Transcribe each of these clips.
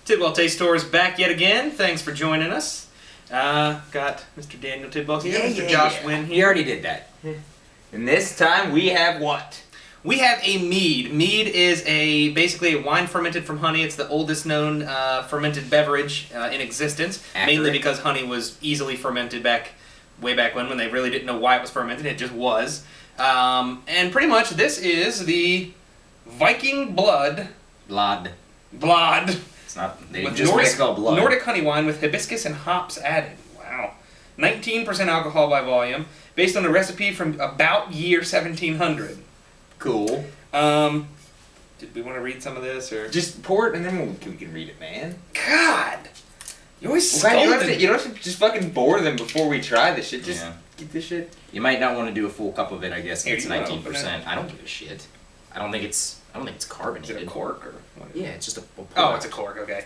Tidwell Taste Tour is back yet again. Thanks for joining us. Got Mr. Daniel Tidwell here, Mr. Josh Wynn here. He already did that. And this time we have what? We have a mead. Mead is basically a wine fermented from honey. It's the oldest known fermented beverage in existence, mainly because honey was easily fermented way back when they really didn't know why it was fermented. It just was. And pretty much this is the Viking Blod Mead. It's not. They With just misspell blood. Nordic honey wine with hibiscus and hops added. Wow. 19% alcohol by volume, based on a recipe from about year 1700. Cool. Did we want to read some of this, or just pour it and then we can read it, man? God, you always you scold don't have to just fucking bore them before we try this shit. Just eat this shit. You might not want to do a full cup of it, I guess. Here, It's 19%. I don't give a shit. I don't think it's carbonated. Is it a cork or what? Yeah, it's just a pour. Oh, it's a cork. Okay.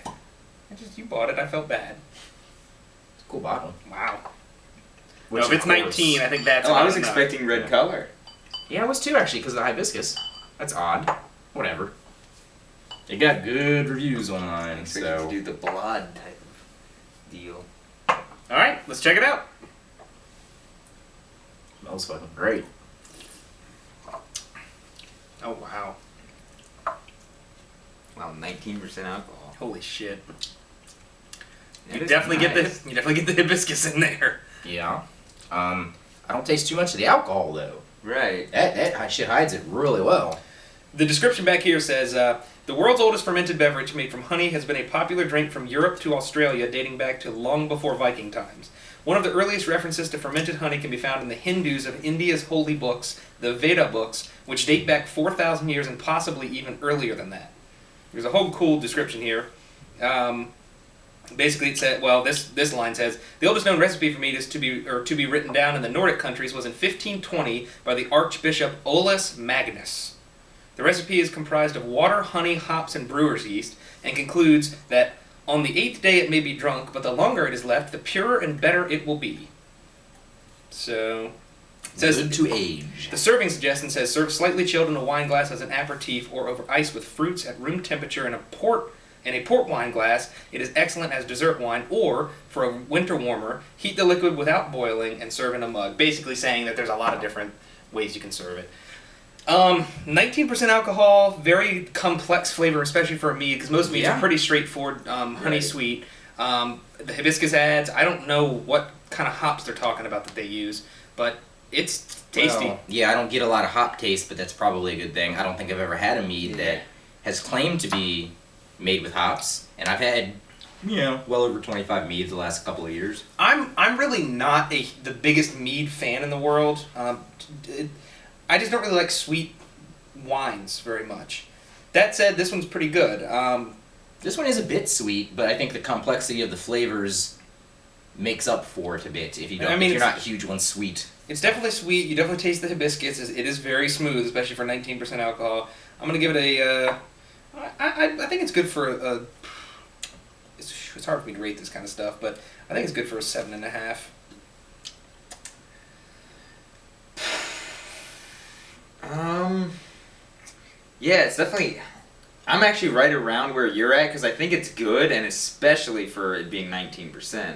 You bought it. I felt bad. It's a cool bottle. Wow. Which No, if it's 19, I think that's. Oh, I was enough. expecting red color. Yeah, I was too actually because of the hibiscus. That's odd. Whatever. It got good reviews online, so to do the blood type of deal. All right, let's check it out. Smells fucking great. Oh wow. Wow, 19% alcohol. Holy shit. That You is definitely nice. get the hibiscus in there. Yeah. I don't taste too much of the alcohol though. Right. That shit hides it really well. The description back here says, the world's oldest fermented beverage made from honey has been a popular drink from Europe to Australia dating back to long before Viking times. One of the earliest references to fermented honey can be found in the Hindus of India's holy books, the Veda books, which date back 4,000 years and possibly even earlier than that. There's a whole cool description here. Basically, it said, well, this line says, the oldest known recipe for mead is to be written down in the Nordic countries was in 1520 by the Archbishop Olaus Magnus. The recipe is comprised of water, honey, hops, and brewer's yeast, and concludes that on the 8th day it may be drunk, but the longer it is left, the purer and better it will be. So, it says Good to age. The serving suggestion says serve slightly chilled in a wine glass as an aperitif or over ice with fruits at room temperature in a port wine glass. It is excellent as dessert wine, or for a winter warmer, heat the liquid without boiling and serve in a mug. Basically saying that there's a lot of different ways you can serve it. 19% alcohol, very complex flavor, especially for a mead, because most meads are pretty straightforward, honey sweet. The hibiscus adds, I don't know what kind of hops they're talking about that they use, but it's tasty. Well, yeah, I don't get a lot of hop taste, but that's probably a good thing. I don't think I've ever had a mead that has claimed to be made with hops, and I've had, well over 25 meads the last couple of years. I'm really not the biggest mead fan in the world. I just don't really like sweet wines very much. That said, this one's pretty good. This one is a bit sweet, but I think the complexity of the flavors makes up for it a bit if you don't. If you're not huge on sweet. It's definitely sweet. You definitely taste the hibiscus. It is very smooth, especially for 19% alcohol. I'm gonna give it a. I think it's good for a. It's hard for me to rate this kind of stuff, but I think it's good for a 7.5. Yeah, it's definitely. I'm actually right around where you're at because I think it's good, and especially for it being 19%.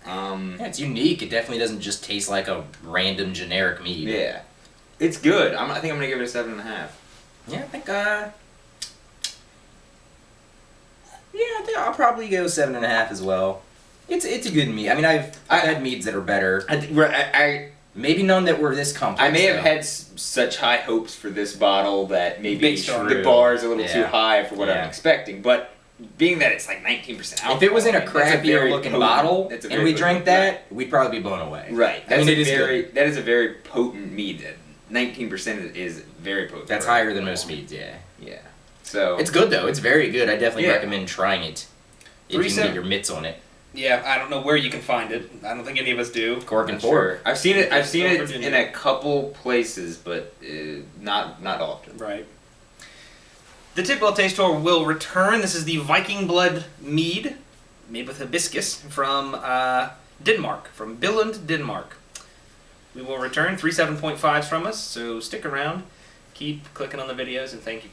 Yeah, it's unique. It definitely doesn't just taste like a random generic mead. Yeah, it's good. I think I'm gonna give it a 7.5. Yeah, I think. I think I'll probably go 7.5 as well. It's a good mead. I mean, I've had meads that are better. Maybe none that were this complex. I may have had such high hopes for this bottle that maybe the bar is a little too high for what I'm expecting. But being that it's like 19% alcohol, if it was in a crappier looking bottle and we drank that, we'd probably be blown away. Right. That is a very potent mead. 19% is very potent. That's higher than most meads. Yeah. Yeah. So it's good though. It's very good. I definitely recommend trying it if you can get your mitts on it. Yeah, I don't know where you can find it. I don't think any of us do. Cork and fork. I've seen it in a couple places, but not often. Right. The Tidwell Taste Tour will return. This is the Viking Blod Mead, made with hibiscus from Denmark, from Billund, Denmark. We will return 3 7.5s from us, so stick around. Keep clicking on the videos, and thank you.